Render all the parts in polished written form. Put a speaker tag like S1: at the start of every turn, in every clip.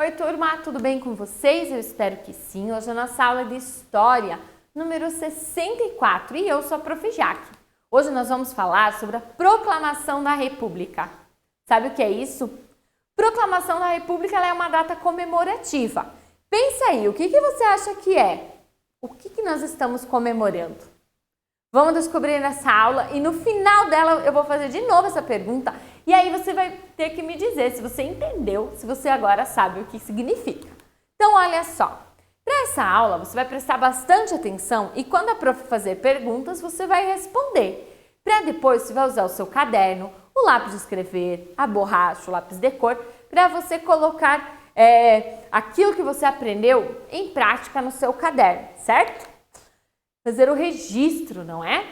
S1: Oi turma, tudo bem com vocês? Eu espero que sim. Hoje é a nossa aula de História, número 64, e eu sou a Prof. Jaque. Hoje nós vamos falar sobre a Proclamação da República. Sabe o que é isso? Proclamação da República ela é uma data comemorativa. Pensa aí, o que você acha que é? O que nós estamos comemorando? Vamos descobrir nessa aula e no final dela eu vou fazer de novo essa pergunta e aí você vai ter que me dizer se você entendeu, se você agora sabe o que significa. Então olha só, para essa aula você vai prestar bastante atenção e quando a prof fazer perguntas você vai responder. Para depois você vai usar o seu caderno, o lápis de escrever, a borracha, o lápis de cor, para você colocar aquilo que você aprendeu em prática no seu caderno, certo? Fazer o registro, não é?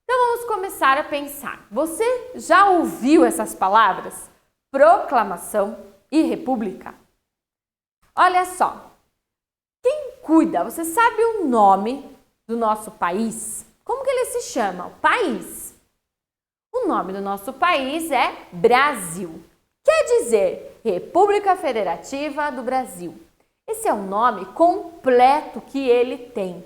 S1: Então vamos começar a pensar. Você já ouviu essas palavras? Proclamação e república? Olha só, quem cuida, você sabe o nome do nosso país? Como que ele se chama? O país. O nome do nosso país é Brasil. Quer dizer, República Federativa do Brasil. Esse é o nome completo que ele tem.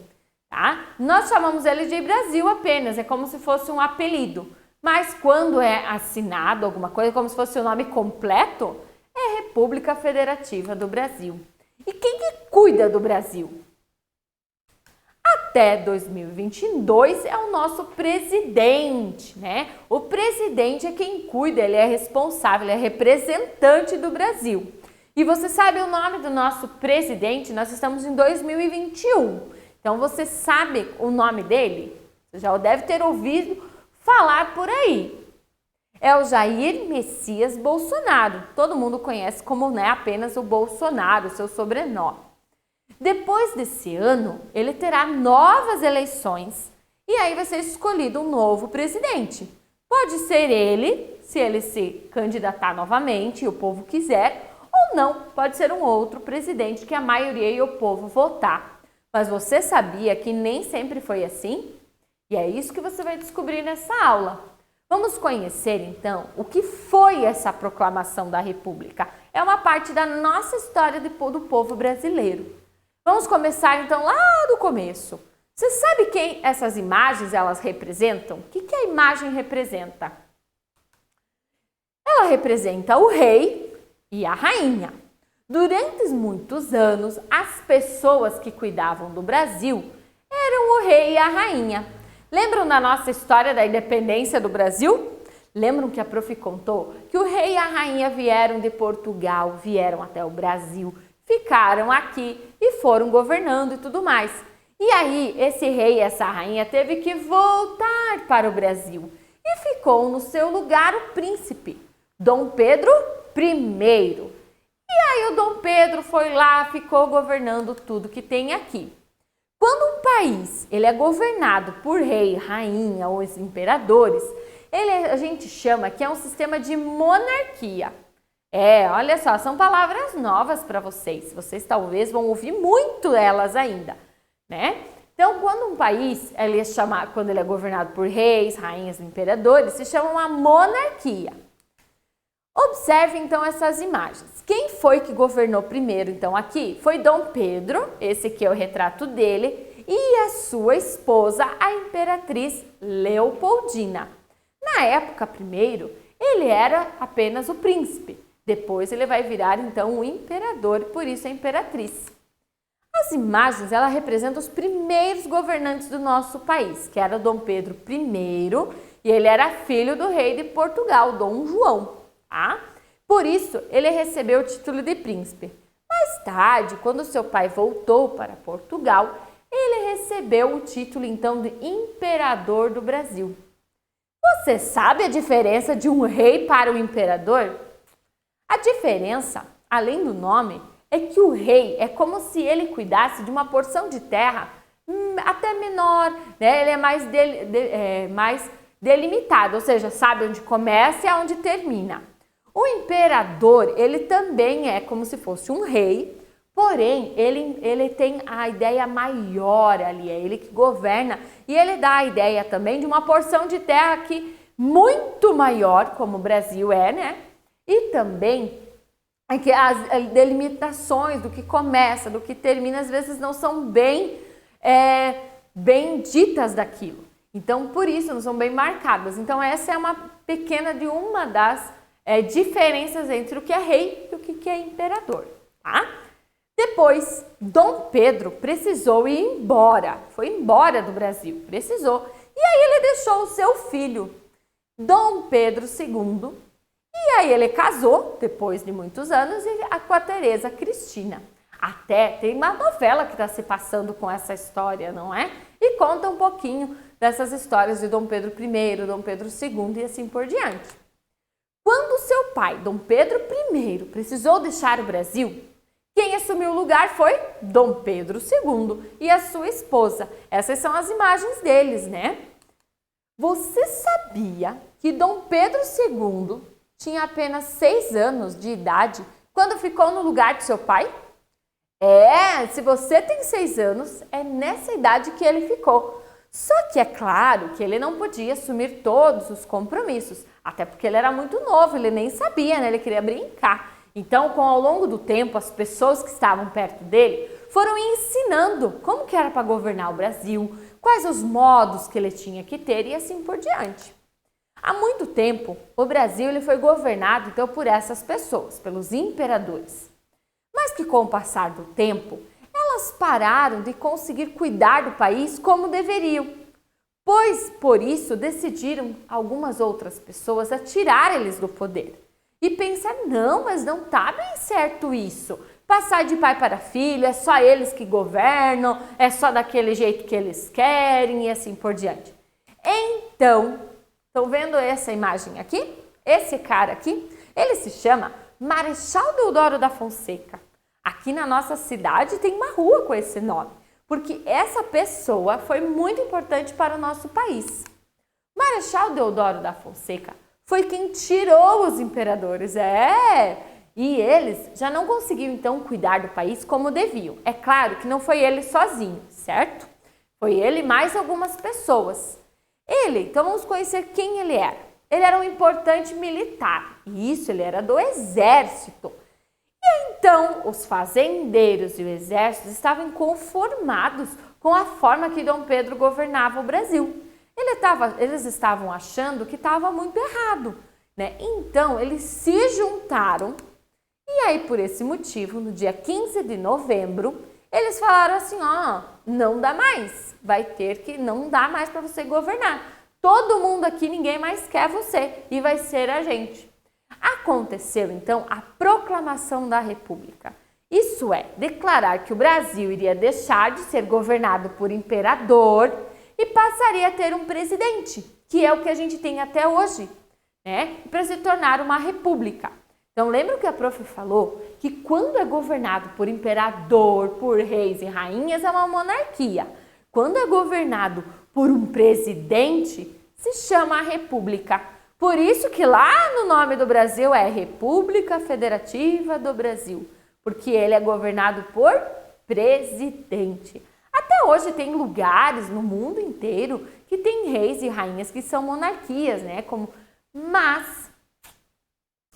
S1: Tá? Nós chamamos ele de Brasil apenas, é como se fosse um apelido. Mas quando é assinado alguma coisa, como se fosse o nome completo, é República Federativa do Brasil. E quem que cuida do Brasil? Até 2022 é o nosso presidente, né? O presidente é quem cuida, ele é responsável, ele é representante do Brasil. E você sabe o nome do nosso presidente? Nós estamos em 2021. Então, você sabe o nome dele? Você já deve ter ouvido falar por aí. É o Jair Messias Bolsonaro. Todo mundo conhece como apenas o Bolsonaro, seu sobrenome. Depois desse ano, ele terá novas eleições e aí vai ser escolhido um novo presidente. Pode ser ele, se ele se candidatar novamente e o povo quiser, ou não, pode ser um outro presidente que a maioria e o povo votar. Mas você sabia que nem sempre foi assim? E é isso que você vai descobrir nessa aula. Vamos conhecer, então, o que foi essa proclamação da República. É uma parte da nossa história do povo brasileiro. Vamos começar, então, lá do começo. Você sabe quem essas imagens elas representam? O que a imagem representa? Ela representa o rei e a rainha. Durante muitos anos, as pessoas que cuidavam do Brasil eram o rei e a rainha. Lembram da nossa história da independência do Brasil? Lembram que a prof contou que o rei e a rainha vieram de Portugal, vieram até o Brasil, ficaram aqui e foram governando e tudo mais. E aí, esse rei e essa rainha teve que voltar para o Brasil e ficou no seu lugar o príncipe, Dom Pedro I. E aí o Dom Pedro foi lá, ficou governando tudo que tem aqui. Quando um país ele é governado por rei, rainha ou os imperadores, a gente chama que é um sistema de monarquia. Olha só, são palavras novas para vocês. Vocês talvez vão ouvir muito elas ainda, né? Então, quando um país quando ele é governado por reis, rainhas e imperadores, se chama uma monarquia. Observe então essas imagens. Quem foi que governou primeiro então aqui? Foi Dom Pedro, esse aqui é o retrato dele, e a sua esposa, a imperatriz Leopoldina. Na época primeiro, ele era apenas o príncipe. Depois ele vai virar então o imperador, por isso a imperatriz. As imagens, ela representam os primeiros governantes do nosso país, que era Dom Pedro I, e ele era filho do rei de Portugal, Dom João. Por isso, ele recebeu o título de príncipe. Mais tarde, quando seu pai voltou para Portugal, ele recebeu o título então de imperador do Brasil. Você sabe a diferença de um rei para o imperador? A diferença, além do nome, é que o rei é como se ele cuidasse de uma porção de terra até menor, né? Ele é mais delimitado, ou seja, sabe onde começa e aonde termina. O imperador, ele também é como se fosse um rei, porém, ele tem a ideia maior ali, é ele que governa e ele dá a ideia também de uma porção de terra que muito maior, como o Brasil é, né? E também que as delimitações do que começa, do que termina, às vezes não são bem ditas daquilo. Então, por isso, não são bem marcadas. Então, essa é uma pequena de uma das diferenças entre o que é rei e o que é imperador, tá? Depois, Dom Pedro precisou ir embora, foi embora do Brasil, precisou. E aí ele deixou o seu filho, Dom Pedro II, e aí ele casou, depois de muitos anos, com a Teresa Cristina. Até tem uma novela que está se passando com essa história, não é? E conta um pouquinho dessas histórias de Dom Pedro I, Dom Pedro II e assim por diante. Quando seu pai, Dom Pedro I, precisou deixar o Brasil, quem assumiu o lugar foi Dom Pedro II e a sua esposa. Essas são as imagens deles, né? Você sabia que Dom Pedro II tinha apenas 6 anos de idade quando ficou no lugar de seu pai? Se você tem 6 anos, é nessa idade que ele ficou. Só que é claro que ele não podia assumir todos os compromissos, até porque ele era muito novo, ele nem sabia, né? Ele queria brincar. Então, ao longo do tempo, as pessoas que estavam perto dele foram ensinando como que era para governar o Brasil, quais os modos que ele tinha que ter e assim por diante. Há muito tempo, o Brasil ele foi governado então por essas pessoas, pelos imperadores. Mas que com o passar do tempo, elas pararam de conseguir cuidar do país como deveriam, pois por isso decidiram algumas outras pessoas a tirar eles do poder. E pensar, não, mas não está bem certo isso. Passar de pai para filho, é só eles que governam, é só daquele jeito que eles querem e assim por diante. Então, estão vendo essa imagem aqui? Esse cara aqui, ele se chama Marechal Deodoro da Fonseca. Aqui na nossa cidade tem uma rua com esse nome, porque essa pessoa foi muito importante para o nosso país. Marechal Deodoro da Fonseca foi quem tirou os imperadores, e eles já não conseguiam então cuidar do país como deviam. É claro que não foi ele sozinho, certo? Foi ele mais algumas pessoas. Então vamos conhecer quem ele era. Ele era um importante militar, e isso, ele era do exército. E então os fazendeiros e o exército estavam inconformados com a forma que Dom Pedro governava o Brasil. Eles estavam achando que estava muito errado, né? Então, eles se juntaram e aí, por esse motivo, no dia 15 de novembro, eles falaram assim, não dá mais, não dá mais para você governar. Todo mundo aqui, ninguém mais quer você e vai ser a gente. Aconteceu, então, a proclamação da República. Isso é, declarar que o Brasil iria deixar de ser governado por imperador e passaria a ter um presidente, que é o que a gente tem até hoje, né? Para se tornar uma república. Então, lembra que a prof falou que quando é governado por imperador, por reis e rainhas, é uma monarquia. Quando é governado por um presidente, se chama república. Por isso que lá no nome do Brasil é República Federativa do Brasil, porque ele é governado por presidente. Até hoje tem lugares no mundo inteiro que tem reis e rainhas que são monarquias, né? Mas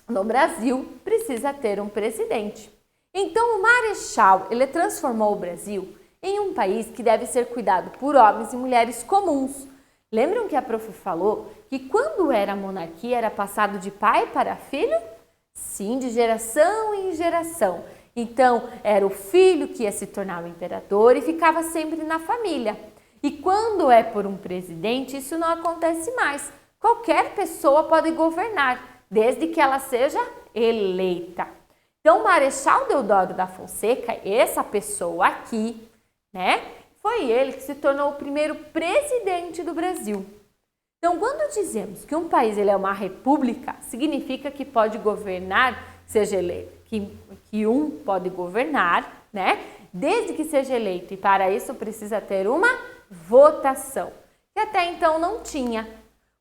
S1: no Brasil precisa ter um presidente. Então o Marechal, ele transformou o Brasil em um país que deve ser cuidado por homens e mulheres comuns. Lembram que a prof falou que quando era monarquia era passado de pai para filho? Sim, de geração em geração. Então, era o filho que ia se tornar o imperador e ficava sempre na família. E quando é por um presidente, isso não acontece mais. Qualquer pessoa pode governar, desde que ela seja eleita. Então, Marechal Deodoro da Fonseca, essa pessoa aqui, né, foi ele que se tornou o primeiro presidente do Brasil. Então, quando dizemos que um país ele é uma república, significa que pode governar, seja eleito, que um pode governar, né? Desde que seja eleito, e para isso precisa ter uma votação, que até então não tinha.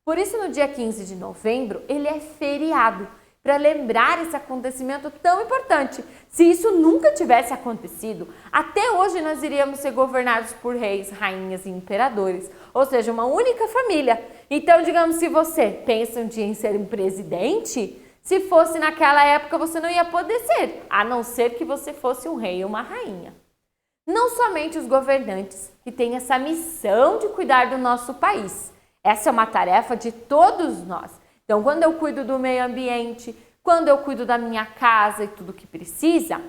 S1: Por isso, no dia 15 de novembro, ele é feriado, para lembrar esse acontecimento tão importante. Se isso nunca tivesse acontecido, até hoje nós iríamos ser governados por reis, rainhas e imperadores, ou seja, uma única família. Então, digamos, se você pensa um dia em ser um presidente, Se fosse naquela época, você não ia poder ser, a não ser que você fosse um rei ou uma rainha. Não somente os governantes que têm essa missão de cuidar do nosso país. Essa é uma tarefa de todos nós. Então, quando eu cuido do meio ambiente, quando eu cuido da minha casa e tudo que precisa,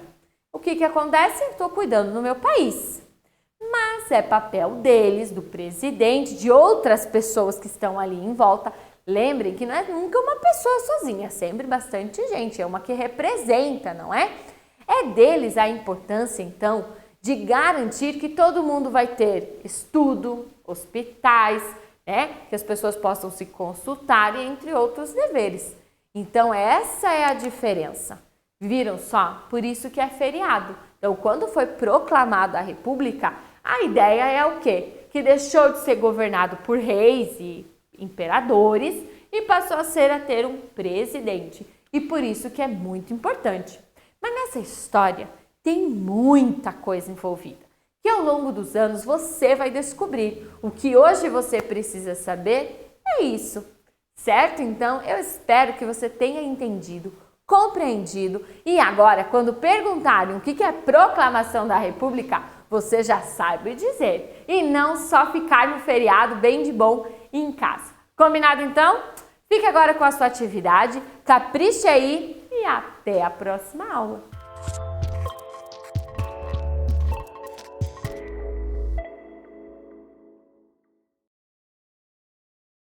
S1: o que acontece? Eu estou cuidando do meu país. Mas é papel deles, do presidente, de outras pessoas que estão ali em volta. Lembrem que não é nunca uma pessoa sozinha, é sempre bastante gente, é uma que representa, não é? É deles a importância, então, de garantir que todo mundo vai ter estudo, hospitais, né? Que as pessoas possam se consultar, entre outros deveres. Então, essa é a diferença. Viram só? Por isso que é feriado. Então, quando foi proclamada a República, a ideia é o quê? Que deixou de ser governado por reis e imperadores e passou a ter um presidente. E por isso que é muito importante. Mas nessa história tem muita coisa envolvida, que ao longo dos anos você vai descobrir. O que hoje você precisa saber é isso, certo? Então, eu espero que você tenha entendido, compreendido e agora, quando perguntarem o que é proclamação da República, você já sabe dizer e não só ficar no feriado bem de bom em casa. Combinado então? Fique agora com a sua atividade, capriche aí e até a próxima aula!